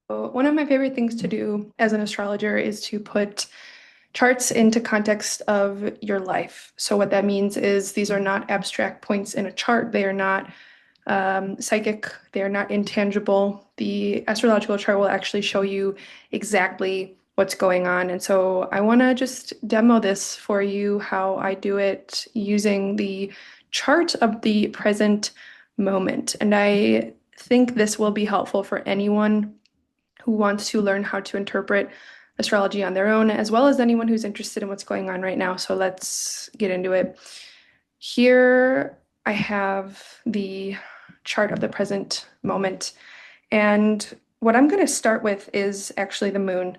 One of my favorite things to do as an astrologer is to put charts into context of your life. So what that means is these are not abstract points in a chart. They are not psychic. They are not intangible. The astrological chart will actually show you exactly what's going on. And so I want to just demo this for you, how I do it using the chart of the present moment. And I think this will be helpful for anyone who wants to learn how to interpret astrology on their own, as well as anyone who's interested in what's going on right now. So let's get into it. Here I have the chart of the present moment. And what I'm going to start with is actually the moon.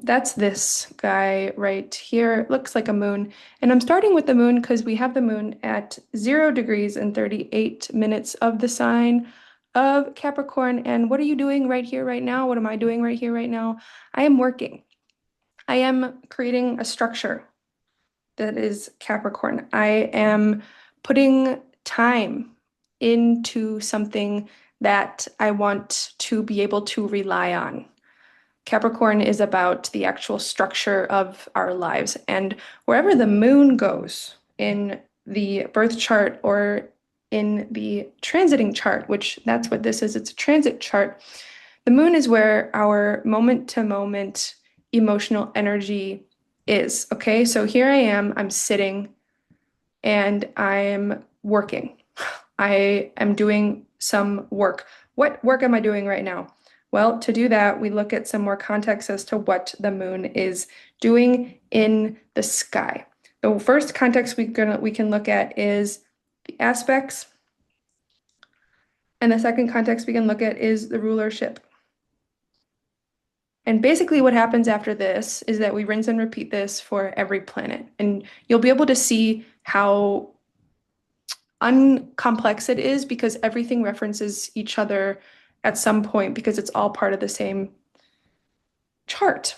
That's this guy right here. It looks like a moon. And I'm starting with the moon because we have the moon at 0 degrees and 38 minutes of the sign of Capricorn. And what are you doing right here, right now? What am I doing right here, right now? I am working. I am creating a structure that is Capricorn. I am putting time into something that I want to be able to rely on. Capricorn is about the actual structure of our lives. And wherever the moon goes in the birth chart or in the transiting chart, which that's what this is, it's a transit chart, the moon is where our moment to moment emotional energy is. Okay, so here I am, I'm sitting and I'm working. I am doing some work. What work am I doing right now? Well, to do that, we look at some more context as to what the moon is doing in the sky. The first context we can look at is the aspects, and the second context we can look at is the rulership. And basically what happens after this is that we rinse and repeat this for every planet. And you'll be able to see how uncomplex it is because everything references each other at some point because it's all part of the same chart.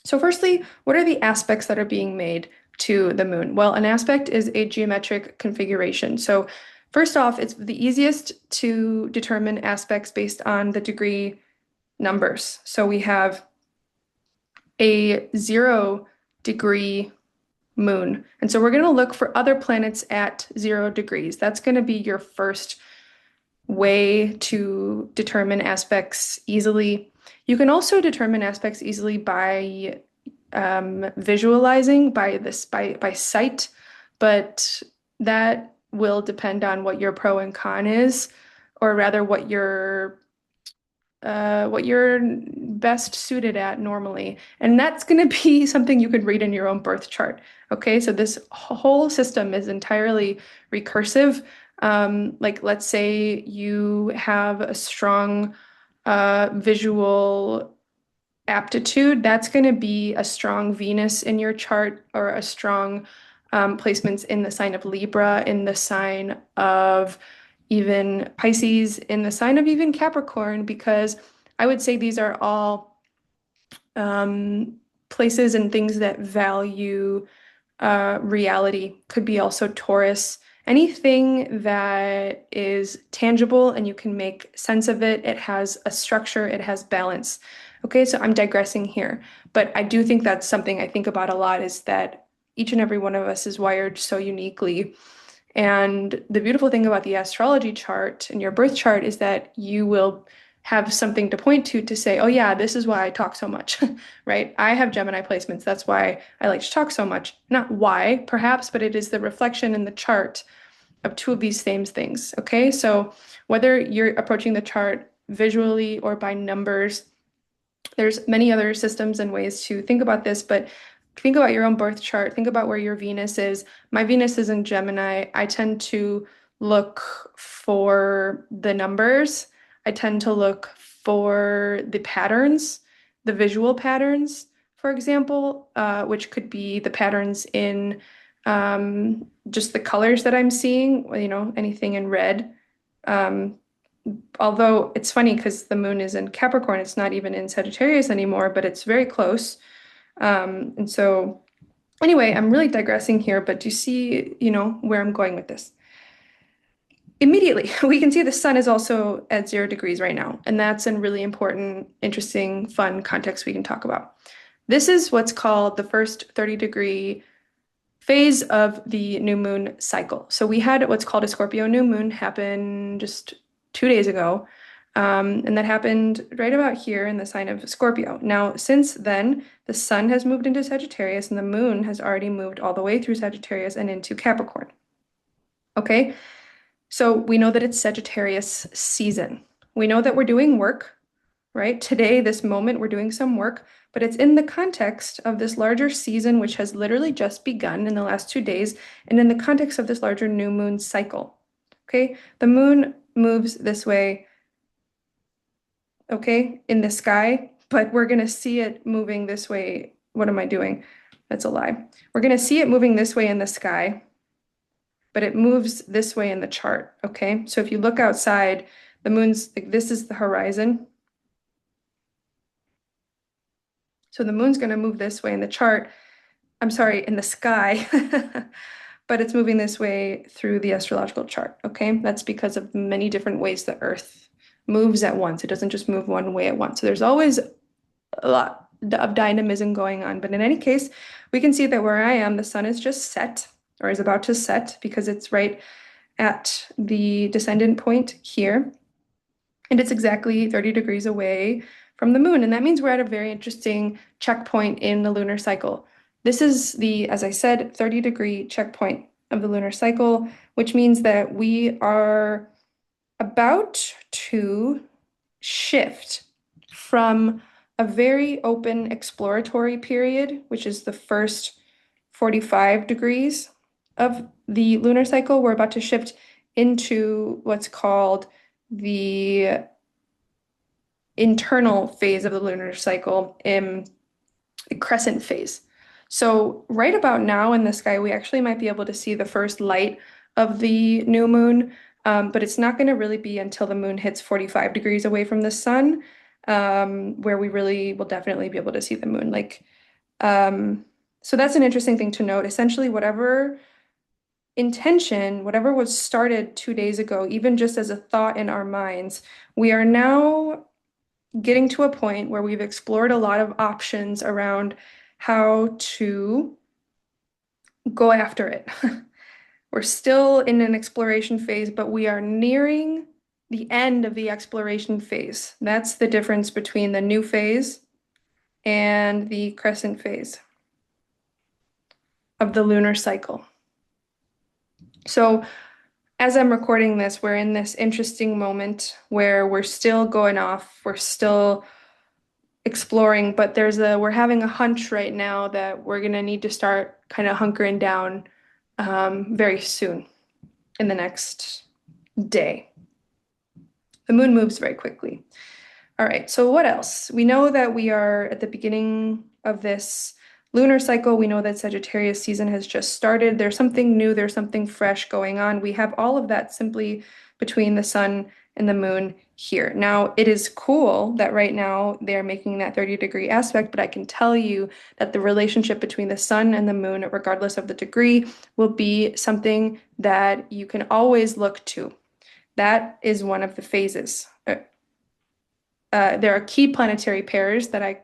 So firstly, what are the aspects that are being made to the moon? Well, an aspect is a geometric configuration. So first off, it's the easiest to determine aspects based on the degree numbers. So we have a 0 degree moon. And so we're going to look for other planets at 0 degrees. That's going to be your first way to determine aspects easily. You can also determine aspects easily by visualizing by sight, but that will depend on what your pro and con is, or rather what you're best suited at normally. And that's going to be something you could read in your own birth chart. Okay, so this whole system is entirely recursive. Like, let's say you have a strong visual aptitude, that's going to be a strong Venus in your chart or a strong placements in the sign of Libra, in the sign of even Pisces, in the sign of even Capricorn, because I would say these are all places and things that value reality. Could be also Taurus. Anything that is tangible and you can make sense of it, it has a structure, it has balance. Okay, so I'm digressing here, but I do think that's something I think about a lot is that each and every one of us is wired so uniquely. And the beautiful thing about the astrology chart and your birth chart is that you will have something to point to say, oh yeah, this is why I talk so much, right? I have Gemini placements. That's why I like to talk so much. Not why, perhaps, but it is the reflection in the chart of two of these same things. Okay, so whether you're approaching the chart visually or by numbers, there's many other systems and ways to think about this, but think about your own birth chart. Think about where your Venus is. My Venus is in Gemini. I tend to look for the numbers. I tend to look for the patterns, the visual patterns, for example, which could be the patterns in just the colors that I'm seeing, you know, anything in red. Um, Although it's funny because the moon is in Capricorn, it's not even in Sagittarius anymore, but it's very close. And so anyway, I'm really digressing here, but do you see, you know, where I'm going with this? immediately, we can see the sun is also at 0 degrees right now. And that's a really important, interesting, fun context we can talk about. This is what's called the first 30-degree phase of the new moon cycle. So we had what's called a Scorpio new moon happen just 2 days ago. And that happened right about here in the sign of Scorpio. Now, since then, the sun has moved into Sagittarius and the moon has already moved all the way through Sagittarius and into Capricorn. Okay, so we know that it's Sagittarius season. We know that we're doing work, right? Today, this moment, we're doing some work, but it's in the context of this larger season, which has literally just begun in the last 2 days, and in the context of this larger new moon cycle. Okay, the moon moves this way, okay, in the sky, but we're going to see it moving this way. What am I doing? That's a lie. We're going to see it moving this way in the sky, but it moves this way in the chart, okay? So if you look outside, the moon's like this is the horizon. So the moon's going to move this way in the chart. I'm sorry, in the sky, but it's moving this way through the astrological chart, okay? That's because of many different ways the Earth moves at once. It doesn't just move one way at once. So there's always a lot of dynamism going on. But in any case, we can see that where I am, the sun is just set or is about to set because it's right at the descendant point here. And it's exactly 30 degrees away from the moon. And that means we're at a very interesting checkpoint in the lunar cycle. This is the, as I said, 30-degree checkpoint of the lunar cycle, which means that we are about to shift from a very open exploratory period, which is the first 45 degrees of the lunar cycle. We're about to shift into what's called the internal phase of the lunar cycle in the crescent phase. So right about now in the sky, we actually might be able to see the first light of the new moon, but it's not going to really be until the moon hits 45 degrees away from the sun, where we really will definitely be able to see the moon. So that's an interesting thing to note. Essentially, whatever intention, whatever was started 2 days ago, even just as a thought in our minds, we are now getting to a point where we've explored a lot of options around how to go after it. We're still in an exploration phase, but we are nearing the end of the exploration phase. That's the difference between the new phase and the crescent phase of the lunar cycle. So as I'm recording this, we're in this interesting moment where we're still going off, we're still exploring, but we're having a hunch right now that we're gonna need to start kind of hunkering down very soon in the next day. The moon moves very quickly. All right, so what else? We know that we are at the beginning of this lunar cycle. We know that Sagittarius season has just started. There's something new, there's something fresh going on. We have all of that simply between the sun and the moon here. Now, it is cool that right now they're making that 30-degree aspect, but I can tell you that the relationship between the sun and the moon, regardless of the degree, will be something that you can always look to. That is one of the phases. There are key planetary pairs that I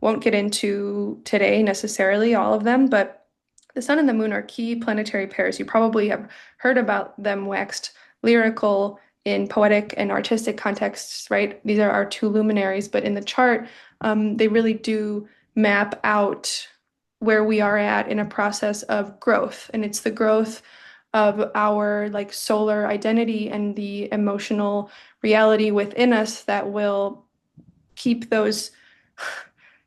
won't get into today necessarily, all of them, but the sun and the moon are key planetary pairs. You probably have heard about them waxed lyrical in poetic and artistic contexts, right? These are our two luminaries, but in the chart, they really do map out where we are at in a process of growth. And it's the growth of our like solar identity and the emotional reality within us that will keep those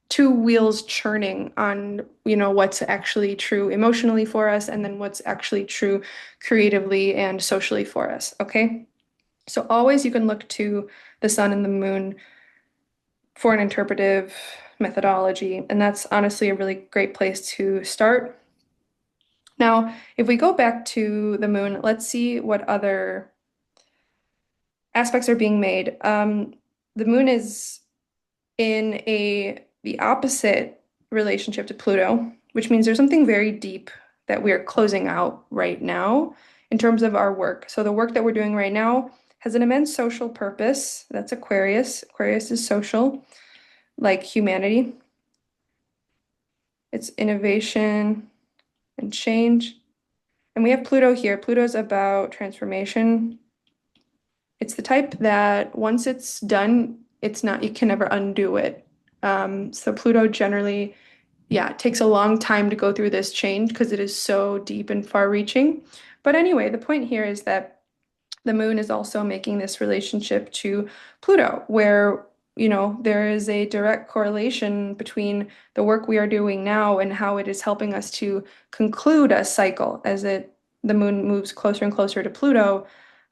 two wheels churning on, what's actually true emotionally for us and then what's actually true creatively and socially for us, okay? So always you can look to the sun and the moon for an interpretive methodology, and that's honestly a really great place to start. Now, if we go back to the moon, let's see what other aspects are being made. The moon is in the opposite relationship to Pluto, which means there's something very deep that we're closing out right now in terms of our work. So the work that we're doing right now has an immense social purpose. That's Aquarius. Aquarius is social, like humanity. It's innovation and change. And we have Pluto here. Pluto's about transformation. It's the type that once it's done, it's not, you can never undo it. So Pluto generally, yeah, it takes a long time to go through this change because it is so deep and far reaching. But anyway, the point here is that the moon is also making this relationship to Pluto, where, there is a direct correlation between the work we are doing now and how it is helping us to conclude a cycle as the moon moves closer and closer to Pluto.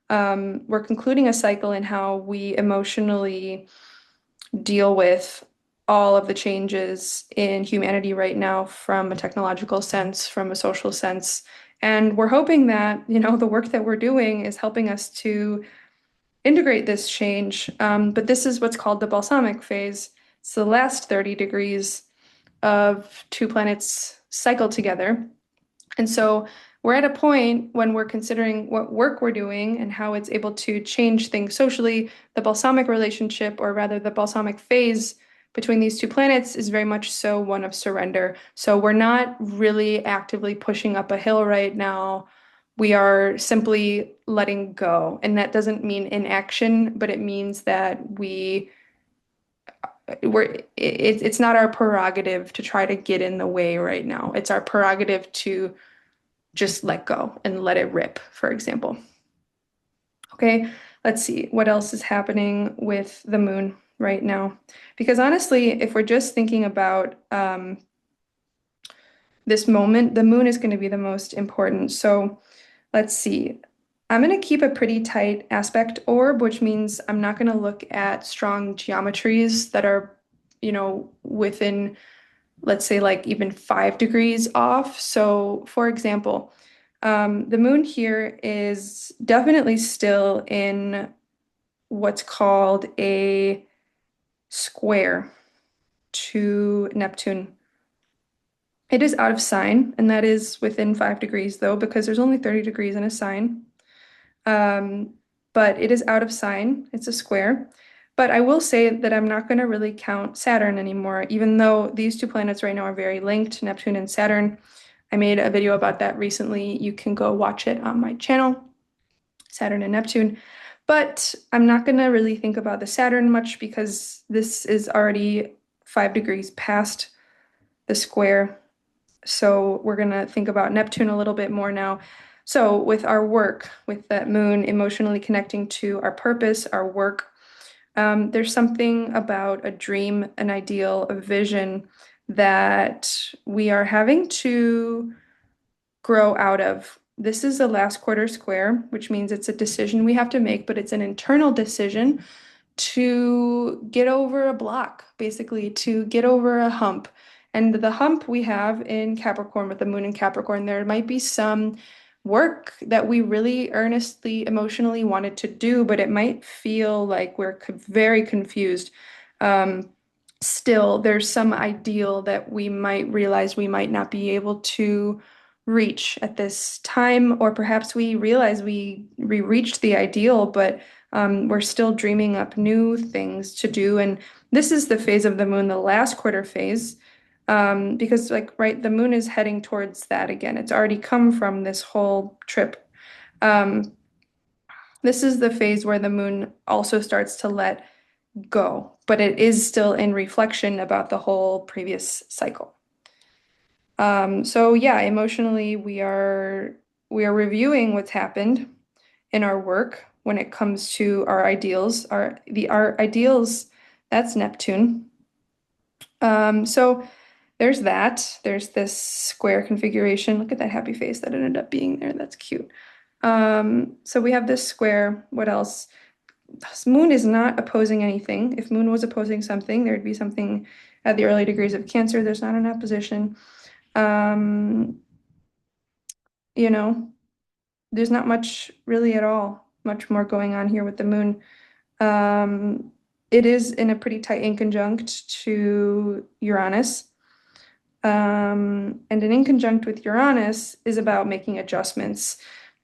We're concluding a cycle in how we emotionally deal with all of the changes in humanity right now from a technological sense, from a social sense. And we're hoping that, the work that we're doing is helping us to integrate this change. But this is what's called the balsamic phase. It's the last 30 degrees of two planets cycle together. And so we're at a point when we're considering what work we're doing and how it's able to change things socially. The balsamic relationship, or rather the balsamic phase between these two planets, is very much so one of surrender. So we're not really actively pushing up a hill right now. We are simply letting go. And that doesn't mean inaction, but it means that it's not our prerogative to try to get in the way right now. It's our prerogative to just let go and let it rip, for example. Okay, let's see what else is happening with the moon right now. Because honestly, if we're just thinking about this moment, the moon is going to be the most important. So let's see. I'm going to keep a pretty tight aspect orb, which means I'm not going to look at strong geometries that are, within, let's say, like even 5 degrees off. So, for example, the moon here is definitely still in what's called a square to Neptune. It is out of sign, and that is within 5 degrees, though, because there's only 30 degrees in a sign. Um, but it is out of sign. It's a square. But I will say that I'm not going to really count Saturn anymore, even though these two planets right now are very linked, Neptune and Saturn. I made a video about that recently. You can go watch it on my channel, Saturn and Neptune. But I'm not going to really think about the Saturn much because this is already 5 degrees past the square. So we're going to think about Neptune a little bit more now. So with our work, with that moon emotionally connecting to our purpose, our work, there's something about a dream, an ideal, a vision that we are having to grow out of. This is the last quarter square, which means it's a decision we have to make, but it's an internal decision to get over a block, basically, to get over a hump. And the hump we have in Capricorn with the moon in Capricorn, there might be some work that we really earnestly, emotionally wanted to do, but it might feel like we're very confused. Still, there's some ideal that we might realize we might not be able to reach at this time, or perhaps we realize we reached the ideal, but we're still dreaming up new things to do. And this is the phase of the moon, the last quarter phase, because right, the moon is heading towards that again. It's already come from this whole trip. This is the phase where the moon also starts to let go, but it is still in reflection about the whole previous cycle. So yeah, emotionally, we are reviewing what's happened in our work when it comes to our ideals. Our ideals, that's Neptune. So there's that. There's this square configuration. Look at that happy face that ended up being there. That's cute. So we have this square. What else? This moon is not opposing anything. If moon was opposing something, there'd be something at the early degrees of Cancer. There's not an opposition. You know, there's not much really at all, much more going on here with the moon. It is in a pretty tight inconjunct to Uranus. And an inconjunct with Uranus is about making adjustments.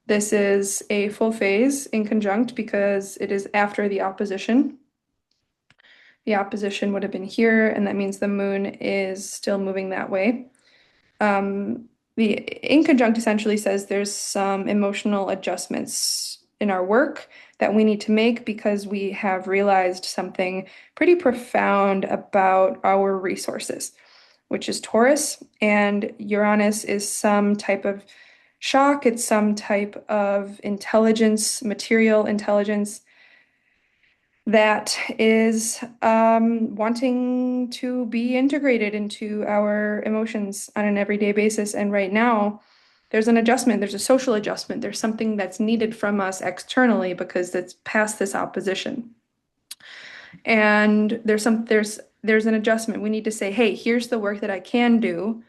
This is a full phase in conjunct because it is after the opposition. The opposition would have been here, and that means the moon is still moving that way. The in conjunct essentially says there's some emotional adjustments in our work that we need to make because we have realized something pretty profound about our resources, which is Taurus, and Uranus is some type of shock, it's some type of intelligence, material intelligence that is wanting to be integrated into our emotions on an everyday basis. And right now, there's an adjustment, there's a social adjustment, there's something that's needed from us externally because it's past this opposition. And there's an adjustment. We need to say, hey, here's the work that I can do.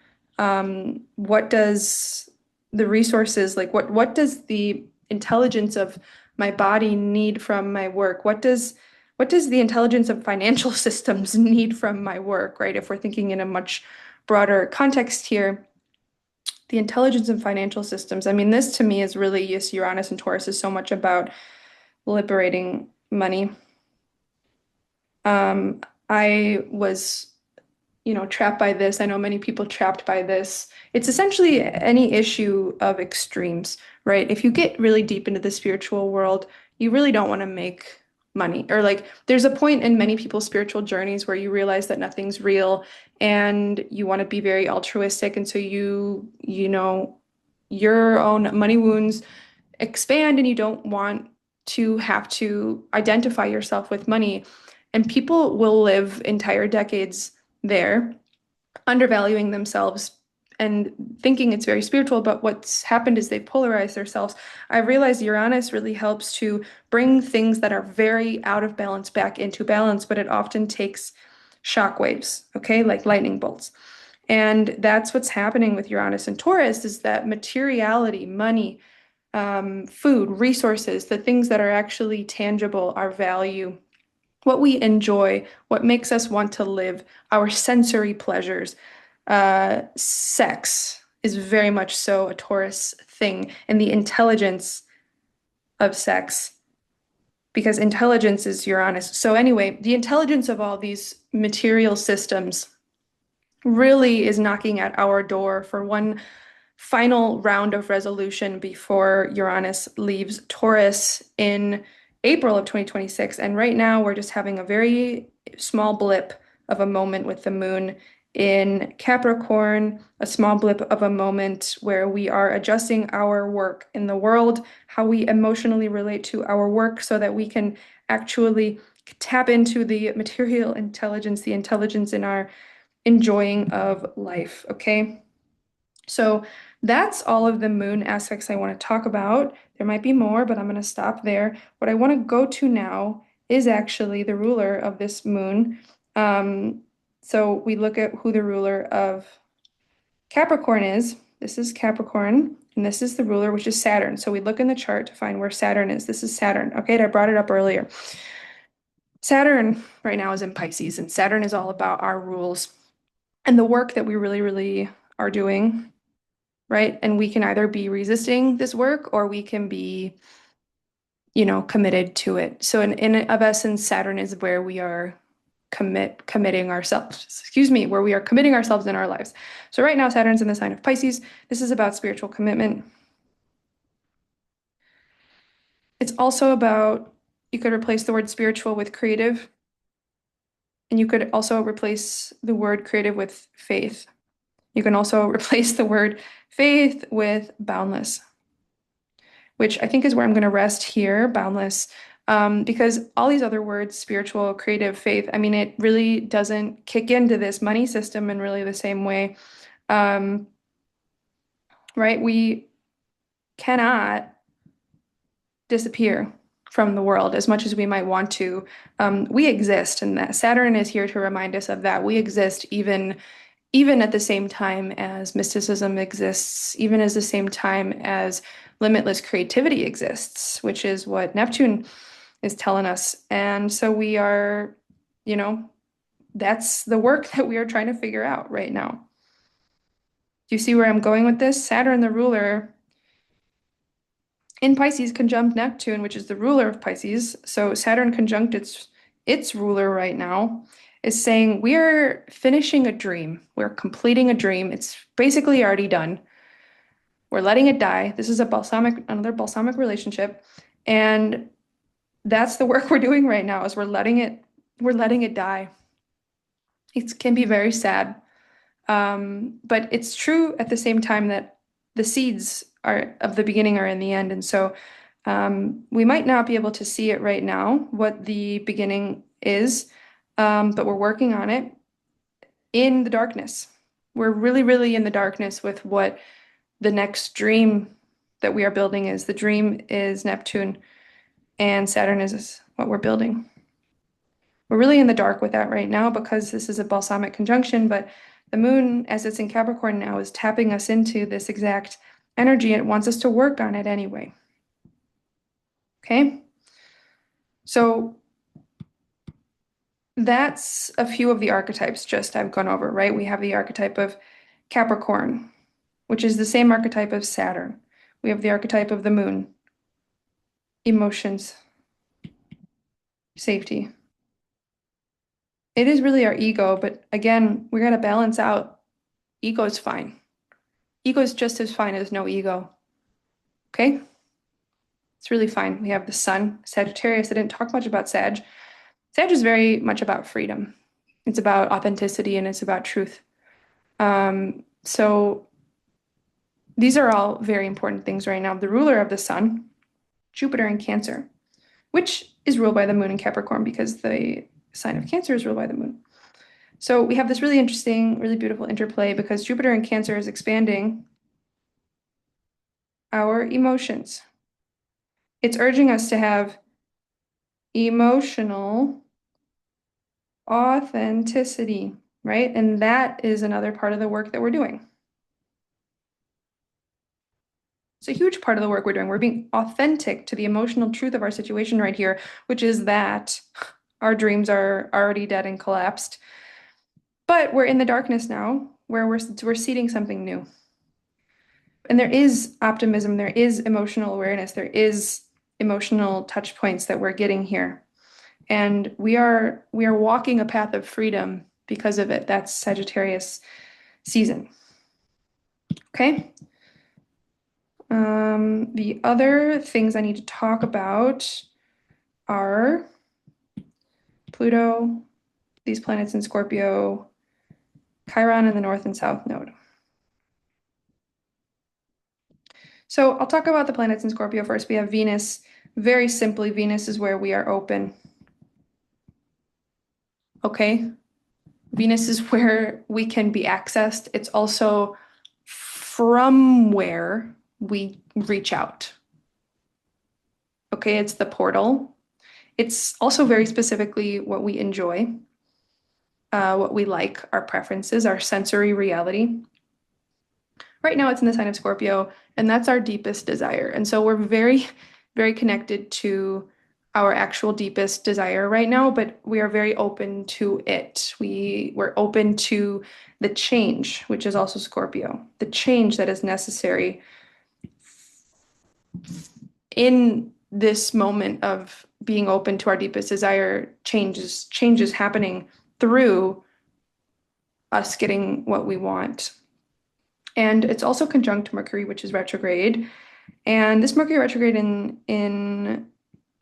What does the resources like what does the intelligence of my body need from my work? What does the intelligence of financial systems need from my work, right? If we're thinking in a much broader context here, the intelligence of financial systems. I mean, this to me is really, yes, Uranus and Taurus is so much about liberating money. Um, I was, trapped by this. I know many people trapped by this. It's essentially any issue of extremes, right? If you get really deep into the spiritual world, you really don't want to make money. Or like there's a point in many people's spiritual journeys where you realize that nothing's real and you want to be very altruistic. And so your own money wounds expand and you don't want to have to identify yourself with money. And people will live entire decades there, undervaluing themselves and thinking it's very spiritual, but what's happened is they've polarized themselves. I realized Uranus really helps to bring things that are very out of balance back into balance, but it often takes shock waves, okay, like lightning bolts. And that's what's happening with Uranus and Taurus is that materiality, money, food, resources, the things that are actually tangible, our value, what we enjoy, what makes us want to live, our sensory pleasures. Sex is very much so a Taurus thing, and the intelligence of sex, because intelligence is Uranus. So, anyway, the intelligence of all these material systems really is knocking at our door for one final round of resolution before Uranus leaves Taurus in April of 2026. And right now, we're just having a very small blip of a moment with the moon in Capricorn, a small blip of a moment where we are adjusting our work in the world, how we emotionally relate to our work so that we can actually tap into the material intelligence, the intelligence in our enjoying of life. Okay. So that's all of the moon aspects I want to talk about. There might be more, but I'm going to stop there. What I want to go to now is actually the ruler of this moon. Um, so we look at who the ruler of Capricorn is. This is Capricorn, and this is the ruler, which is Saturn. So we look in the chart to find where Saturn is. This is Saturn. Okay, I brought it up earlier. Saturn right now is in Pisces, and Saturn is all about our rules and the work that we really, really are doing, right? And we can either be resisting this work or we can be, committed to it. So in of essence, Saturn is where we are committing ourselves, excuse me, where we are committing ourselves in our lives. So right now, Saturn's in the sign of Pisces. This is about spiritual commitment. It's also about, you could replace the word spiritual with creative, and you could also replace the word creative with faith. You can also replace the word faith with boundless, which I think is where I'm going to rest here, boundless, because all these other words, spiritual, creative, faith, I mean, it really doesn't kick into this money system in really the same way. Um, right? We cannot disappear from the world as much as we might want to. We exist, and that Saturn is here to remind us of that. We exist even at the same time as mysticism exists, even as the same time as limitless creativity exists, which is what Neptune is telling us. And so we are, you know, that's the work that we are trying to figure out right now. Do you see where I'm going with this? Saturn, the ruler, in Pisces conjunct Neptune, which is the ruler of Pisces. So Saturn conjunct its ruler right now is saying we're finishing a dream. We're completing a dream. It's basically already done. We're letting it die. This is another balsamic relationship. And that's the work we're doing right now is we're letting it die. It can be very sad. But it's true at the same time that the seeds are of the beginning are in the end. And so we might not be able to see it right now, what the beginning is, but we're working on it in the darkness. We're really, really in the darkness with what the next dream that we are building is. The dream is Neptune, and Saturn is what we're building. We're really in the dark with that right now because this is a balsamic conjunction, but the moon, as it's in Capricorn now, is tapping us into this exact energy and it wants us to work on it anyway. Okay? So that's a few of the archetypes just I've gone over, right? We have the archetype of Capricorn, which is the same archetype of Saturn. We have the archetype of the moon, emotions, safety. It is really our ego, but again, we got to balance out. Ego is fine. Ego is just as fine as no ego. Okay? It's really fine. We have the sun, Sagittarius. I didn't talk much about Sag. Sag is very much about freedom. It's about authenticity and it's about truth. So these are all very important things right now. The ruler of the sun, Jupiter in Cancer, which is ruled by the moon in Capricorn because the sign of Cancer is ruled by the moon. So we have this really interesting, really beautiful interplay because Jupiter in Cancer is expanding our emotions. It's urging us to have emotional authenticity, right? And that is another part of the work that we're doing. It's a huge part of the work we're doing. We're being authentic to the emotional truth of our situation right here, which is that our dreams are already dead and collapsed. But we're in the darkness now where we're seeding something new. And there is optimism, there is emotional awareness, there is emotional touch points that we're getting here. And we are walking a path of freedom because of it. That's Sagittarius season. Okay. The other things I need to talk about are Pluto, these planets in Scorpio, Chiron in the North and South Node. So I'll talk about the planets in Scorpio first. We have Venus. Very simply, Venus is where we are open. Okay? Venus is where we can be accessed. It's also from where we reach out. Okay, it's the portal. It's also very specifically what we enjoy, what we like, our preferences, our sensory reality. Right now, it's in the sign of Scorpio, and that's our deepest desire. And so we're very, very connected to our actual deepest desire right now, but we are very open to it. We're open to the change, which is also Scorpio, the change that is necessary in this moment of being open to our deepest desire, changes happening through us getting what we want. And it's also conjunct Mercury, which is retrograde. And this Mercury retrograde in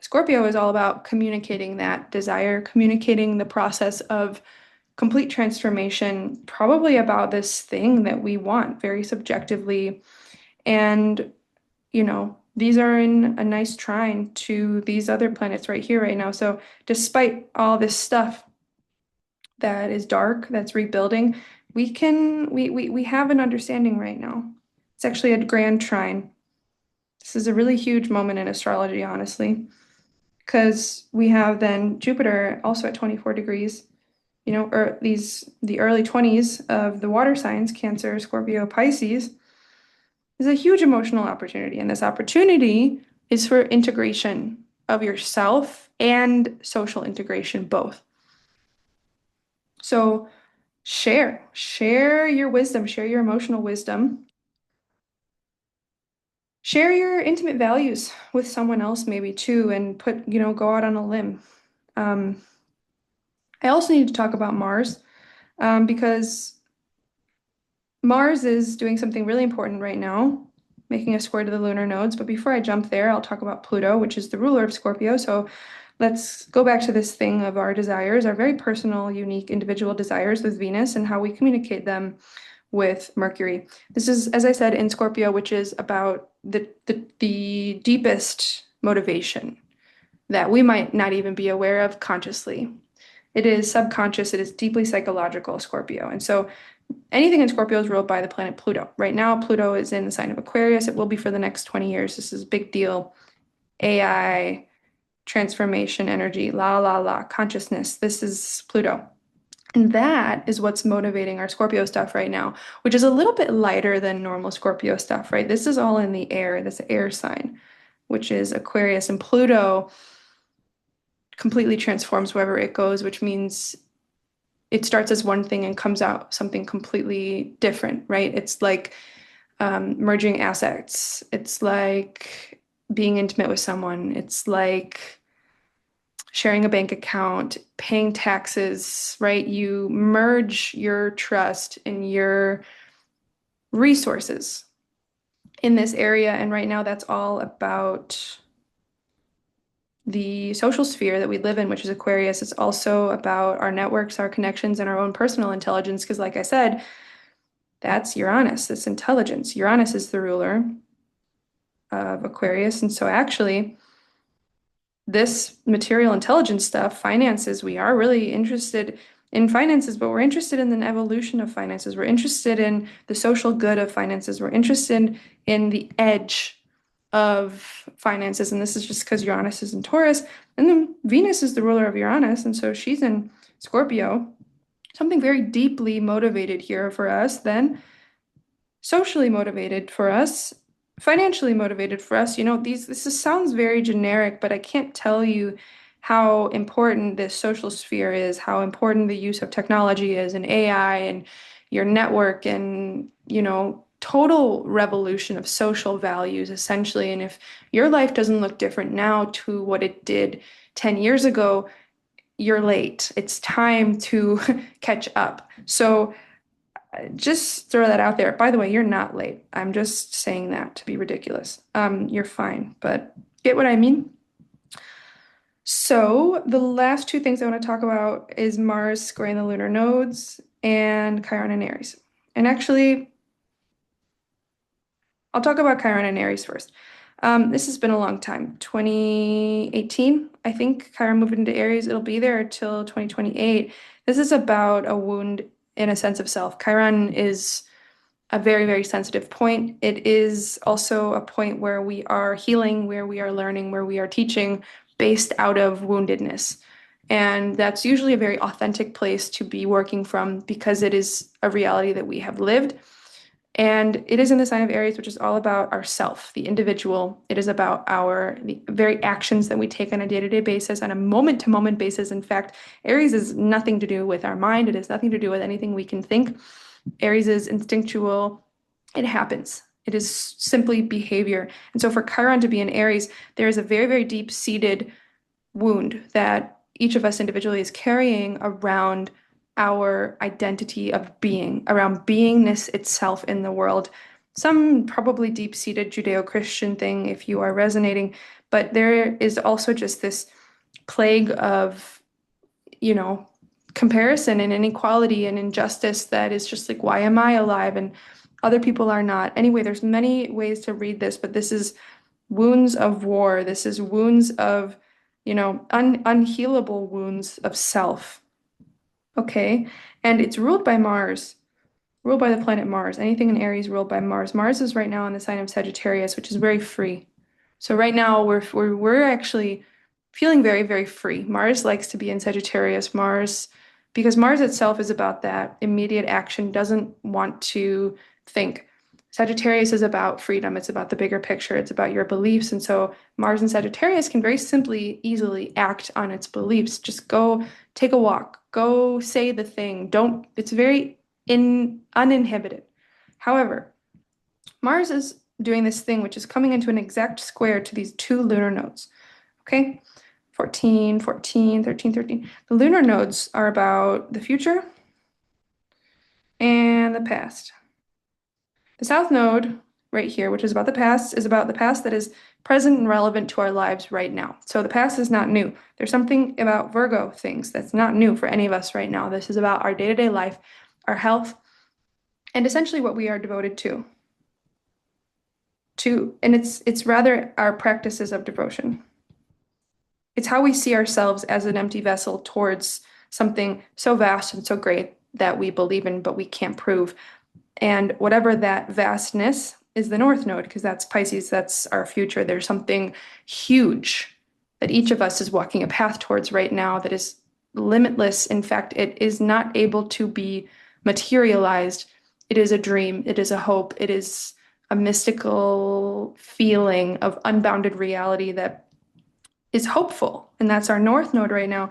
Scorpio is all about communicating that desire, communicating the process of complete transformation, probably about this thing that we want very subjectively. And, these are in a nice trine to these other planets right here, right now. So despite all this stuff that is dark, that's rebuilding, we have an understanding right now. It's actually a grand trine. This is a really huge moment in astrology, honestly, because we have then Jupiter also at 24 degrees, or the early 20s of the water signs, Cancer, Scorpio, Pisces, is a huge emotional opportunity. And this opportunity is for integration of yourself and social integration, both. So share your wisdom, share your emotional wisdom. Share your intimate values with someone else maybe too, and go out on a limb. Um, I also need to talk about Mars, because Mars is doing something really important right now, making a square to the lunar nodes. But before I jump there, I'll talk about Pluto, which is the ruler of Scorpio. So let's go back to this thing of our desires, our very personal, unique, individual desires with Venus and how we communicate them with Mercury. This is, as I said, in Scorpio, which is about the deepest motivation that we might not even be aware of consciously. It is subconscious, it is deeply psychological, Scorpio. And so anything in Scorpio is ruled by the planet Pluto. Right now, Pluto is in the sign of Aquarius. It will be for the next 20 years. This is a big deal. AI, transformation, energy, la, la, la, consciousness. This is Pluto. And that is what's motivating our Scorpio stuff right now, which is a little bit lighter than normal Scorpio stuff, right? This is all in the air, this air sign, which is Aquarius. And Pluto completely transforms wherever it goes, which means it starts as one thing and comes out something completely different, right? It's like merging assets. It's like being intimate with someone. It's like sharing a bank account, paying taxes, right? You merge your trust and your resources in this area. And right now, that's all about the social sphere that we live in, which is Aquarius. It's also about our networks, our connections, and our own personal intelligence. Because, like I said, that's Uranus, this intelligence. Uranus is the ruler of Aquarius. And so, actually, this material intelligence stuff, finances, we are really interested in finances, but we're interested in the evolution of finances. We're interested in the social good of finances. We're interested in the edge of finances. And this is just because Uranus is in Taurus. And then Venus is the ruler of Uranus. And so she's in Scorpio. Something very deeply motivated here for us, then socially motivated for us, financially motivated for us. Sounds very generic, but I can't tell you how important this social sphere is, how important the use of technology is, and AI, and your network, and total revolution of social values, essentially. And if your life doesn't look different now to what it did 10 years ago, you're late. It's time to catch up. So just throw that out there. By the way, you're not late. I'm just saying that to be ridiculous. You're fine, but get what I mean? So the last two things I want to talk about is Mars squaring the lunar nodes and Chiron and Aries. And actually, I'll talk about Chiron and Aries first. This has been a long time. 2018, I think Chiron moved into Aries. It'll be there till 2028. This is about a wound in a sense of self. Chiron is a very, very sensitive point. It is also a point where we are healing, where we are learning, where we are teaching based out of woundedness. And that's usually a very authentic place to be working from because it is a reality that we have lived. And it is in the sign of Aries, which is all about ourself, the individual. It is about the very actions that we take on a day-to-day basis, on a moment-to-moment basis. In fact, Aries is nothing to do with our mind. It has nothing to do with anything we can think. Aries is instinctual. It happens. It is simply behavior. And so for Chiron to be in Aries, there is a very, very deep-seated wound that each of us individually is carrying around our identity of being, around beingness itself in the world. Some probably deep-seated Judeo-Christian thing if you are resonating, but there is also just this plague of, comparison and inequality and injustice that is just like, why am I alive and other people are not? Anyway, there's many ways to read this, but this is wounds of war. This is wounds of, unhealable wounds of self. Okay. And it's ruled by Mars, ruled by the planet Mars. Anything in Aries ruled by Mars. Mars is right now in the sign of Sagittarius, which is very free. So right now we're actually feeling very, very free. Mars likes to be in Sagittarius. Because Mars itself is about that immediate action, doesn't want to think. Sagittarius is about freedom. It's about the bigger picture. It's about your beliefs. And so Mars and Sagittarius can very simply, easily act on its beliefs. Just go take a walk, go say the thing. It's very uninhibited. However, Mars is doing this thing, which is coming into an exact square to these two lunar nodes. Okay? 14, 14, 13, 13. The lunar nodes are about the future and the past. The south node right here, which is about the past, is about the past that is present and relevant to our lives right now. So the past is not new. There's something about Virgo things that's not new for any of us right now. This is about our day-to-day life, our health, and essentially what we are devoted to. And it's rather our practices of devotion. It's how we see ourselves as an empty vessel towards something so vast and so great that we believe in, but we can't prove. And whatever that vastness is the North Node, because that's Pisces, that's our future. There's something huge that each of us is walking a path towards right now that is limitless. In fact, it is not able to be materialized. It is a dream, it is a hope, it is a mystical feeling of unbounded reality that is hopeful. And that's our North Node right now.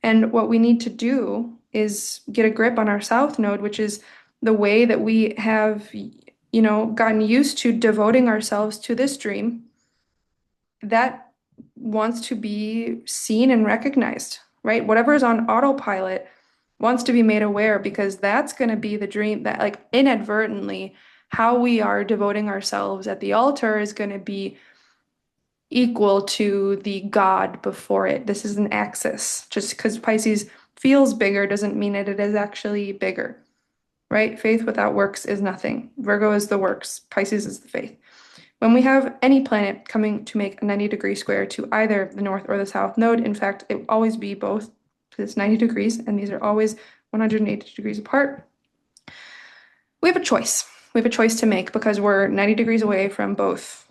And what we need to do is get a grip on our South Node, which is the way that we have, gotten used to devoting ourselves to this dream that wants to be seen and recognized, right? Whatever is on autopilot wants to be made aware because that's going to be the dream that, like, inadvertently, how we are devoting ourselves at the altar is going to be equal to the God before it. This is an axis. Just because Pisces feels bigger doesn't mean that it is actually bigger, right? Faith without works is nothing. Virgo is the works, Pisces is the faith. When we have any planet coming to make a 90-degree square to either the north or the south node, in fact, it will always be both, because it's 90 degrees, and these are always 180 degrees apart. We have a choice. We have a choice to make because we're 90 degrees away from both.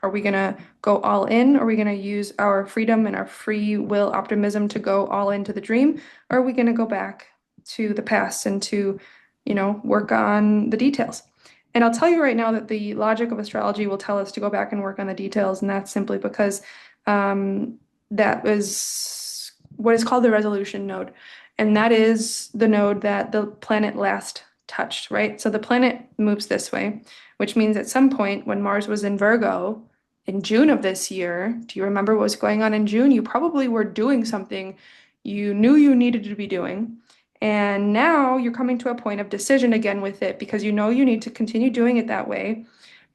Are we going to go all in? Are we going to use our freedom and our free will optimism to go all into the dream? Or are we going to go back to the past and to, work on the details? And I'll tell you right now that the logic of astrology will tell us to go back and work on the details, and that's simply because that is what is called the resolution node. And that is the node that the planet last touched, right? So the planet moves this way, which means at some point when Mars was in Virgo in June of this year, do you remember what was going on in June? You probably were doing something you knew you needed to be doing. And now you're coming to a point of decision again with it because you know you need to continue doing it that way.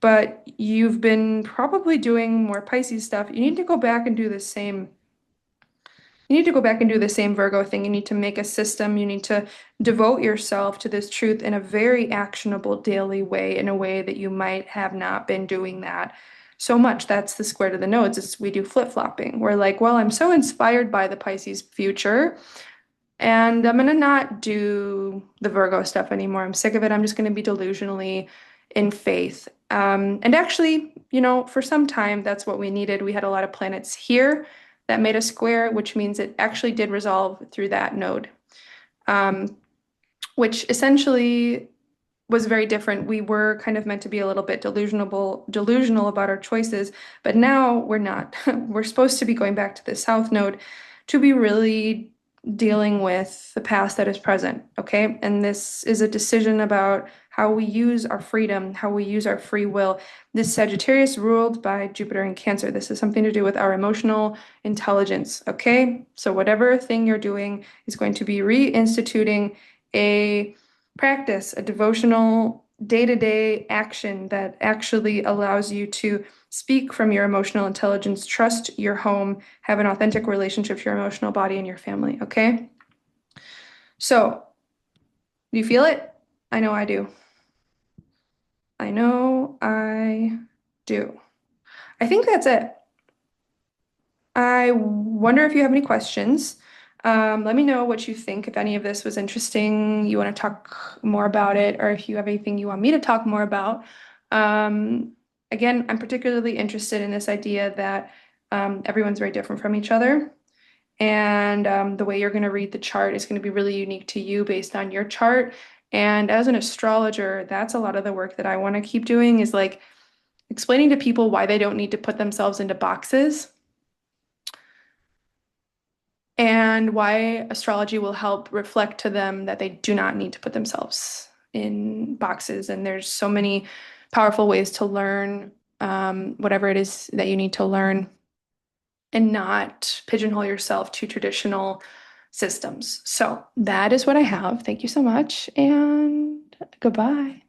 But you've been probably doing more Pisces stuff. You need to go back and do the same. You need to go back and do the same Virgo thing. You need to make a system. You need to devote yourself to this truth in a very actionable daily way, in a way that you might have not been doing that so much. That's the square to the nodes. We do flip-flopping. We're like, well, I'm so inspired by the Pisces future, and I'm gonna not do the Virgo stuff anymore. I'm sick of it. I'm just gonna be delusionally in faith. And actually, for some time, that's what we needed. We had a lot of planets here that made a square, which means it actually did resolve through that node, which essentially was very different. We were kind of meant to be a little bit delusional about our choices, but now we're not. We're supposed to be going back to the south node to be really dealing with the past that is present, okay? And this is a decision about how we use our freedom, how we use our free will. This Sagittarius ruled by Jupiter in Cancer. This is something to do with our emotional intelligence, okay? So whatever thing you're doing is going to be reinstituting a practice, a devotional day-to-day action that actually allows you to speak from your emotional intelligence, trust your home, have an authentic relationship to your emotional body and your family, okay? So, do you feel it? I know I do. I know I do. I think that's it. I wonder if you have any questions. Let me know what you think, if any of this was interesting, you want to talk more about it, or if you have anything you want me to talk more about. Again, I'm particularly interested in this idea that everyone's very different from each other. And the way you're going to read the chart is going to be really unique to you based on your chart. And as an astrologer, that's a lot of the work that I want to keep doing, is like explaining to people why they don't need to put themselves into boxes and why astrology will help reflect to them that they do not need to put themselves in boxes. And there's so many powerful ways to learn whatever it is that you need to learn, and not pigeonhole yourself to traditional systems. So that is what I have. Thank you so much, and goodbye.